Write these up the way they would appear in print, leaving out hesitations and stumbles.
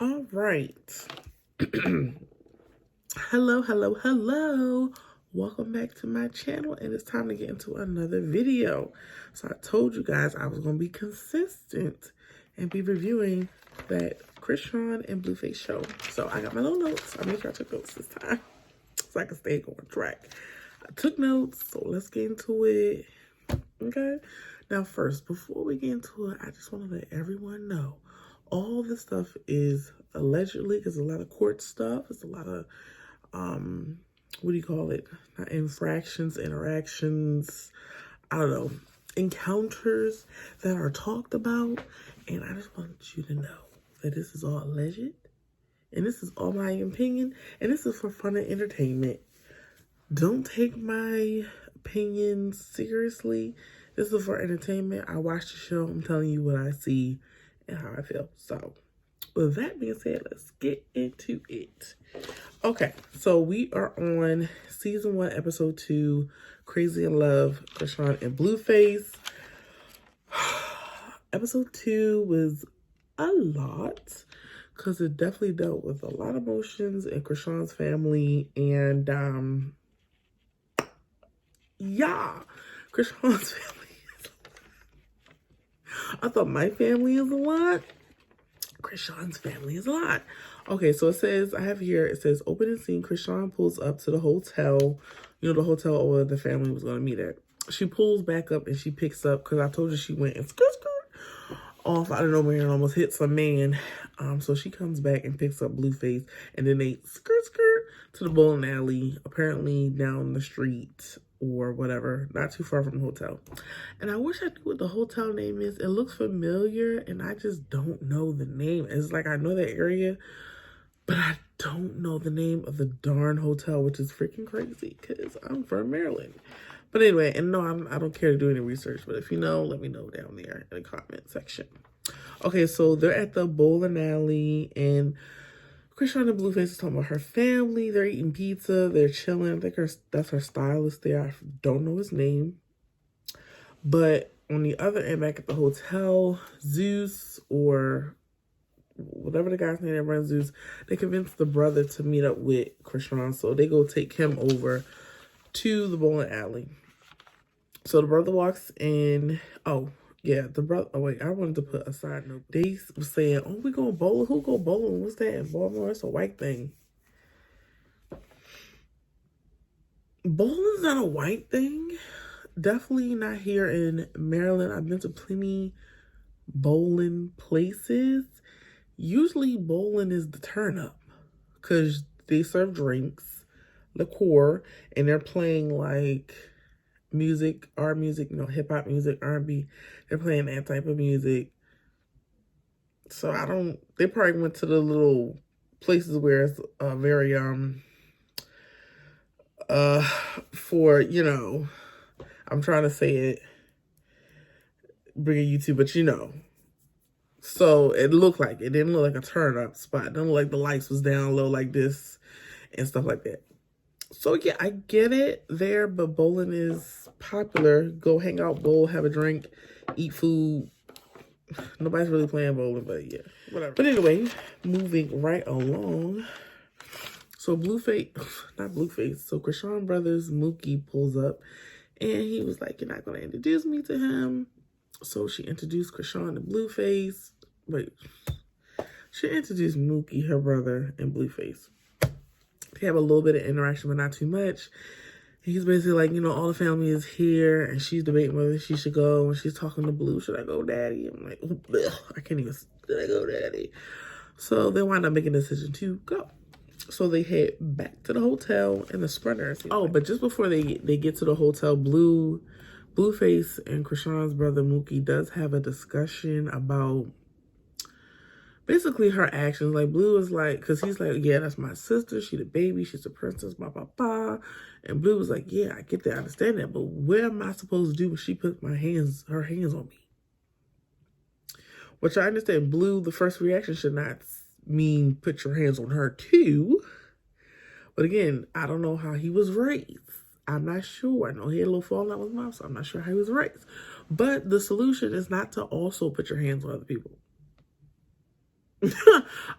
All right. Hello. Welcome back to my channel, and it's time to get into another video. So I told you guys I was going to be consistent and be reviewing that Chrisean and Blueface show. So I got my little notes. I made sure I took notes this time so I can stay on track. I took notes, so let's get into it. Okay? Now first, before we get into it, I just want to let everyone know all this stuff is allegedly, because a lot of court stuff, it's a lot of, what do you call it? Not infractions, interactions, I don't know, encounters that are talked about. And I just want you to know that this is all alleged. And this is all my opinion. And this is for fun and entertainment. Don't take my opinions seriously. This is for entertainment. I watch the show. I'm telling you what I see and how I feel. So with that being said, let's get into it. Okay, so we are on season 1, episode 2, Crazy in Love, Chrisean and Blueface. Episode 2 was a lot because it definitely dealt with a lot of emotions in Chrisean's family, and yeah, Chrisean's family. I thought my family is a lot. Chrisean's family is a lot. Okay, so it says, I have here, it says, opening scene, Chrisean pulls up to the hotel. You know, the hotel where the family was going to meet at. She pulls back up and she picks up, because I told you she went and skirt off out of nowhere and almost hit some man. So she comes back and picks up Blueface, and then they skirt to the bowling alley, apparently down the street or whatever, not too far from the hotel. And I wish I knew what the hotel name is. It looks familiar, and I just don't know the name. It's like I know that area, but I don't know the name of the darn hotel, which is freaking crazy because I'm from Maryland. But anyway, and no, I don't care to do any research, but if you know, let me know down there in the comment section. Okay, so they're at the bowling alley, and Chrisean and Blueface is talking about her family. They're eating pizza. They're chilling. I think that's her stylist there. I don't know his name. But on the other end, back at the hotel, Zeus, or whatever the guy's name that runs Zeus, they convince the brother to meet up with Chrisean. So they go take him over to the bowling alley. So the brother walks in. Oh, yeah, the brother. Oh, wait, I wanted to put a side note. They were saying, oh, we going bowling? Who go bowling? What's that in Baltimore? It's a white thing. Bowling's not a white thing. Definitely not here in Maryland. I've been to plenty bowling places. Usually bowling is the turn up because they serve drinks, liqueur, and they're playing like music, our music, you know, hip-hop music, R&B. They're playing that type of music. So they probably went to the little places where it's very for, you know, I'm trying to say it, bring you to, but you know. So it looked like, it didn't look like a turn up spot. It didn't look like the lights was down low like this and stuff like that. So yeah, I get it there, but bowling is popular. Go hang out, bowl, have a drink, eat food. Nobody's really playing bowling, but yeah, whatever. But anyway, moving right along. So not Blueface. So Chrisean Brothers Mookie pulls up, and he was like, "You're not gonna introduce me to him." So she introduced Chrisean to Blueface. Wait, she introduced Mookie, her brother, and Blueface. They have a little bit of interaction, but not too much. He's basically like, you know, all the family is here, and she's debating whether she should go. And she's talking to Blue, should I go, Daddy? I'm like, I can't even, should I go, Daddy? So they wind up making a decision to go. So they head back to the hotel in the Sprinter. Oh, but just before they get to the hotel, Blueface and Chrisean's brother Mookie does have a discussion about basically her actions. Like Blue is like, because he's like, yeah, that's my sister. She the baby. She's a princess, blah, blah, blah. And Blue was like, yeah, I get that. I understand that. But what am I supposed to do when she puts her hands on me? Which I understand Blue, the first reaction should not mean put your hands on her too. But again, I don't know how he was raised. I'm not sure. I know he had a little falling out with his mouth, so I'm not sure how he was raised. But the solution is not to also put your hands on other people.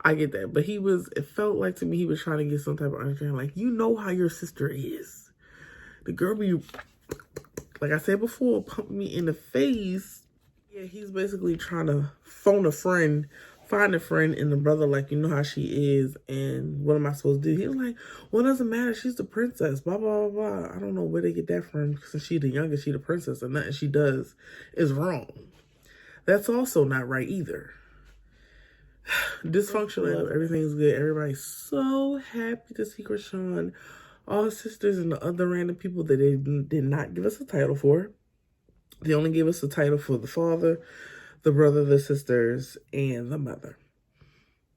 I get that. But it felt like to me he was trying to get some type of understanding. Like, you know how your sister is. The girl be, like I said before, pumping me in the face. Yeah, he's basically trying to find a friend in the brother, like, you know how she is, and what am I supposed to do? He was like, well, it doesn't matter. She's the princess, blah, blah, blah, blah. I don't know where they get that from, because she's the youngest, she's the princess, and nothing she does is wrong. That's also not right either. Dysfunctional, everything's good. Everybody's so happy to see Chrisean. All his sisters and the other random people that they did not give us a title for. They only gave us a title for the father, the brother, the sisters, and the mother.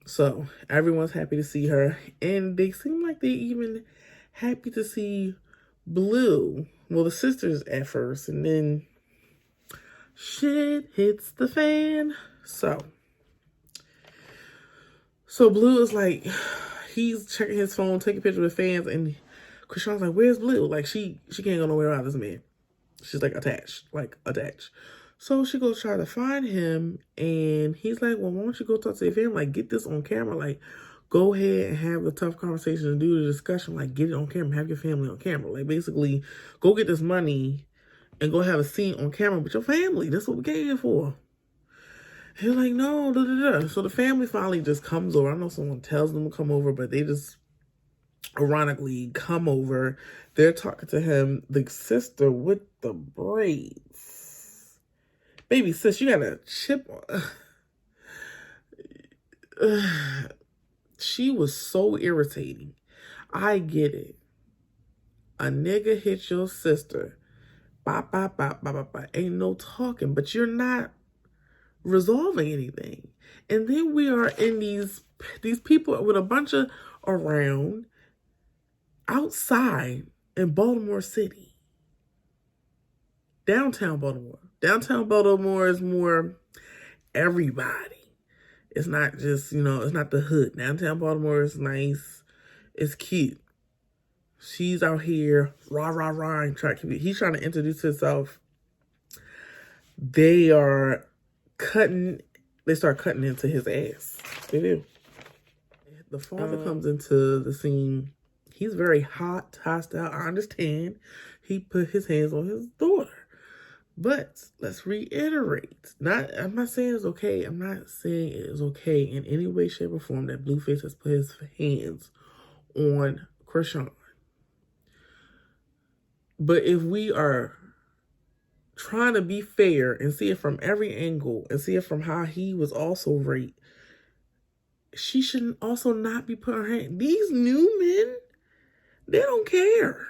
So everyone's happy to see her. And they seem like they even happy to see Blue. Well, the sisters at first. And then shit hits the fan. So Blue is like, he's checking his phone, taking pictures with fans. And Chrisean's like, where's Blue? Like, she can't go nowhere without this man. She's like attached. So she goes try to find him, and he's like, well, why don't you go talk to your family? Like, get this on camera. Like, go ahead and have a tough conversation and do the discussion. Like, get it on camera. Have your family on camera. Like, basically, go get this money and go have a scene on camera with your family. That's what we came here for. He's like, no, da, da, da. So the family finally just comes over. I know someone tells them to come over, but they just ironically come over. They're talking to him. The sister with the braids. Baby sis, you got a chip on. She was so irritating. I get it. A nigga hit your sister. Bop, bop, bop, bop, bop, bop. Ain't no talking, but you're not resolving anything. And then we are in these people with a bunch of around outside in Baltimore City. Downtown Baltimore. Downtown Baltimore is more everybody. It's not just, it's not the hood. Downtown Baltimore is nice. It's cute. She's out here, rah, rah, rah, and he's trying to introduce himself. They start cutting into his ass. They do. The father comes into the scene. He's very hostile. I understand. He put his hands on his daughter. But let's reiterate. I'm not saying it's okay. I'm not saying it is okay in any way, shape, or form that Blueface has put his hands on Chrisean. But if we are trying to be fair and see it from every angle and see it from how he was also raped, she should also not be putting her hand. These new men, they don't care.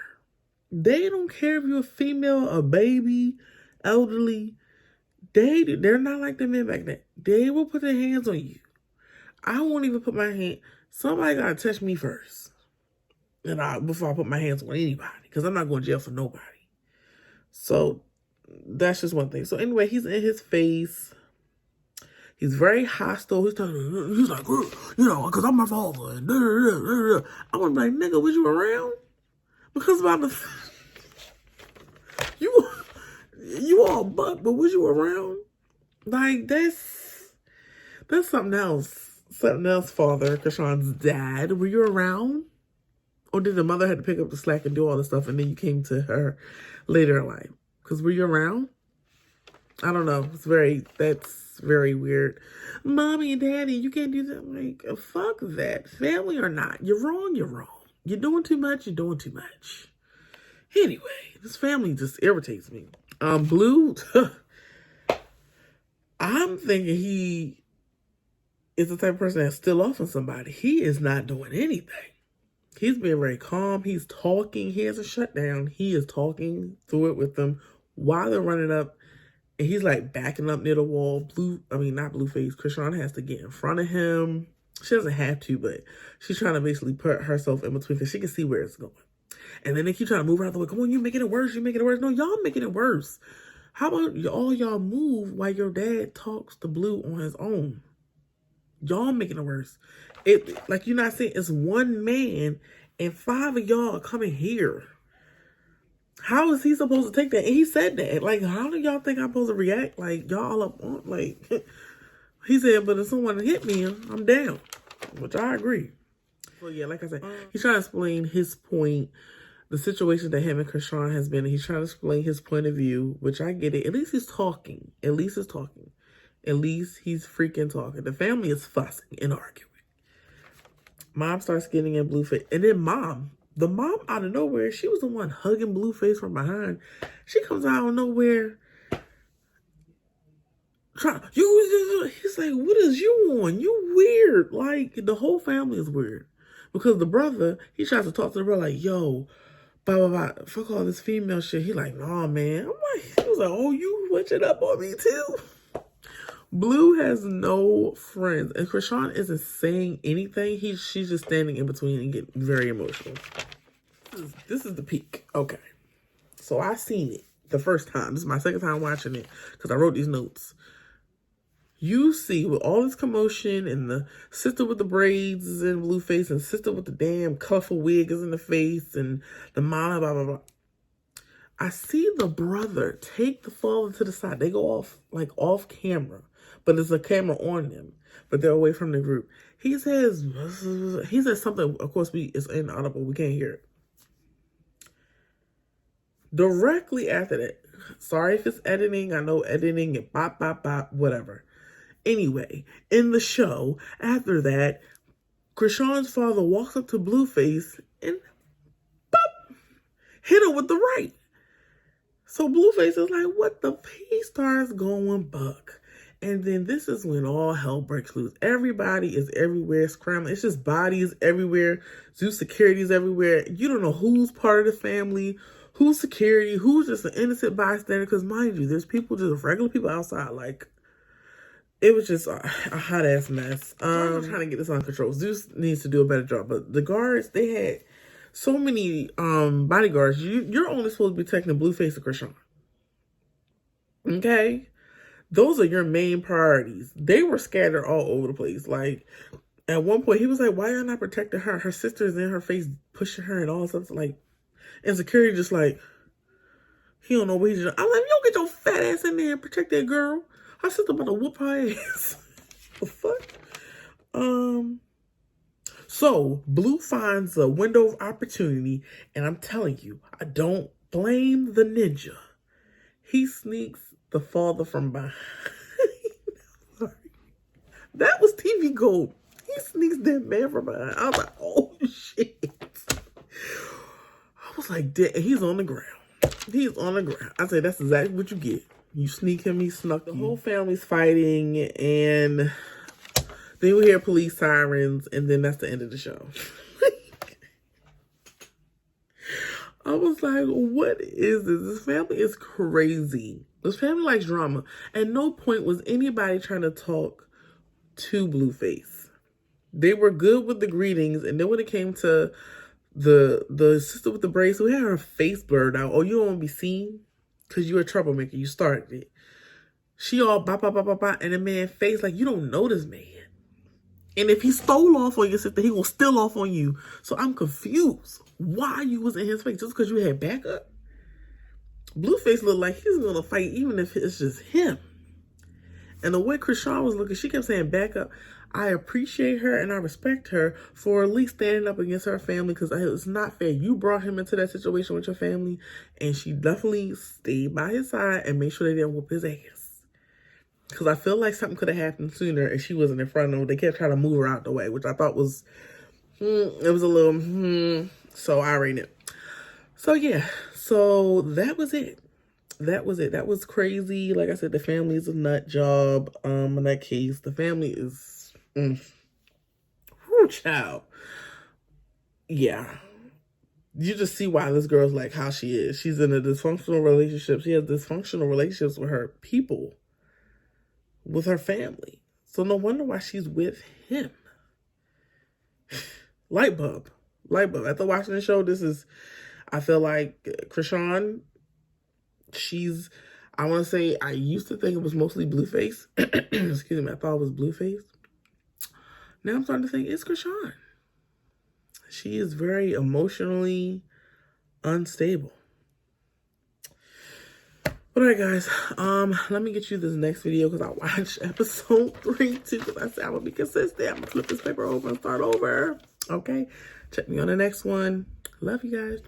They don't care if you're a female, a baby, elderly. They're not like the men back then. They will put their hands on you. I won't even put my hand. Somebody gotta touch me first, before I put my hands on anybody, because I'm not going to jail for nobody. So that's just one thing. So anyway, he's in his face. He's very hostile. He's like, because I'm my father. And I was like, nigga, was you around? Because you all but was you around? Like, that's something else. Something else, father, Chrisean's dad. Were you around? Or did the mother have to pick up the slack and do all the stuff, and then you came to her later in life? Because were you around? I don't know. That's very weird. Mommy and daddy, you can't do that. Like, fuck that. Family or not. You're wrong, you're wrong. You're doing too much, you're doing too much. Anyway, this family just irritates me. Blue, I'm thinking he is the type of person that's still off on somebody. He is not doing anything. He's being very calm. He's talking. He hasn't shut down. He is talking through it with them while they're running up. And he's like backing up near the wall. Not Blueface. Chrisean has to get in front of him. She doesn't have to, but she's trying to basically put herself in between because she can see where it's going. And then they keep trying to move her out the way. Come on, you're making it worse. You're making it worse. No, y'all making it worse. How about all y'all move while your dad talks to Blue on his own? Y'all making it worse. Like you're not saying it's one man and 5 of y'all are coming here. How is he supposed to take that? And he said that. Like, how do y'all think I'm supposed to react? Like, y'all up on, like, He said, but if someone hit me, I'm down. Which I agree. So yeah, like I said, he's trying to explain his point, the situation that him and Chrisean has been in. He's trying to explain his point of view, which I get it. At least he's talking. At least he's talking. At least he's freaking talking. The family is fussing and arguing. Mom starts getting in Blueface. And then the mom out of nowhere, she was the one hugging Blueface from behind. She comes out of nowhere. He's like, what is you on? You weird. Like, the whole family is weird. Because the brother, he tries to talk to the brother like, yo, blah, blah, blah. Fuck all this female shit. He like, nah, man. I'm like, he was like, oh, you switching up on me too? Blue has no friends. And Chrisean isn't saying anything. She's just standing in between and getting very emotional. This is the peak. Okay. So I seen it the first time. This is my second time watching it because I wrote these notes. You see, with all this commotion and the sister with the braids is in Blueface and sister with the damn colorful wig is in the face and the mama, blah, blah, blah. I see the brother take the father to the side. They go off, like, off camera. But there's a camera on them. But they're away from the group. He says something, of course, it's inaudible. We can't hear it. Directly after that. Sorry if it's editing. I know editing and bop, bop, bop, whatever. Anyway, in the show, after that, Chrisean's father walks up to Blueface and bop, hit her with the right. So Blueface is like, what the? He starts going buck. And then this is when all hell breaks loose. Everybody is everywhere scrambling. It's just bodies everywhere. Zoo security's everywhere. You don't know who's part of the family, who's security, who's just an innocent bystander. Because mind you, there's people, just regular people outside. Like, it was just a hot ass mess. I'm trying to get this under control. Zeus needs to do a better job. But the guards, they had so many bodyguards. You're only supposed to be protecting Blueface and Chrisean. Okay? Those are your main priorities. They were scattered all over the place. Like, at one point, he was like, why y'all not protecting her? Her sister's in her face pushing her and all stuff. Like, and security just like, he don't know what he's doing. I'm like, you don't get your fat ass in there and protect that girl. Her sister about to whoop her ass. The fuck? So, Blue finds a window of opportunity, and I'm telling you, I don't blame the ninja. He sneaks the father from behind. Sorry. That was TV gold. He sneaks that man from behind. I was like, oh, shit. I was like, damn, he's on the ground. He's on the ground. I said, that's exactly what you get. You sneak him, he snuck you. The whole family's fighting, and then we hear police sirens, and then that's the end of the show. I was like, what is this? This family is crazy. This family likes drama. At no point was anybody trying to talk to Blueface. They were good with the greetings, and then when it came to the sister with the braids who had her face blurred out, oh, you don't want to be seen? Because you're a troublemaker. You started it. She all bop, bop, bop, bop, bop, and the man face like, you don't know this man. And if he stole off on your sister, he gonna steal off on you. So I'm confused why you was in his face. Just because you had backup? Blueface looked like he's gonna fight even if it's just him. And the way Chrisean was looking, she kept saying back up. I appreciate her and I respect her for at least standing up against her family because it's not fair. You brought him into that situation with your family, and she definitely stayed by his side and made sure they didn't whoop his ass. Because I feel like something could have happened sooner if she wasn't in front of them. They kept trying to move her out the way, which I thought was, it was a little, so I rate it. So yeah, so that was it. That was it. That was crazy. Like I said, the family is a nut job. In that case, the family is, child. Yeah. You just see why this girl's like how she is. She's in a dysfunctional relationship. She has dysfunctional relationships with her people, with her family. So no wonder why she's with him. Light bulb. Light bulb. After watching the show, I feel like Chrisean, I want to say, I used to think it was mostly Blueface. Excuse me, I thought it was Blueface. Now I'm starting to think it's Chrisean. She is very emotionally unstable. But all right, guys, let me get you this next video because I watched episode 3 too, because I said I'm gonna be consistent. I'm gonna flip this paper over and start over. Okay, check me on the next one. Love you guys.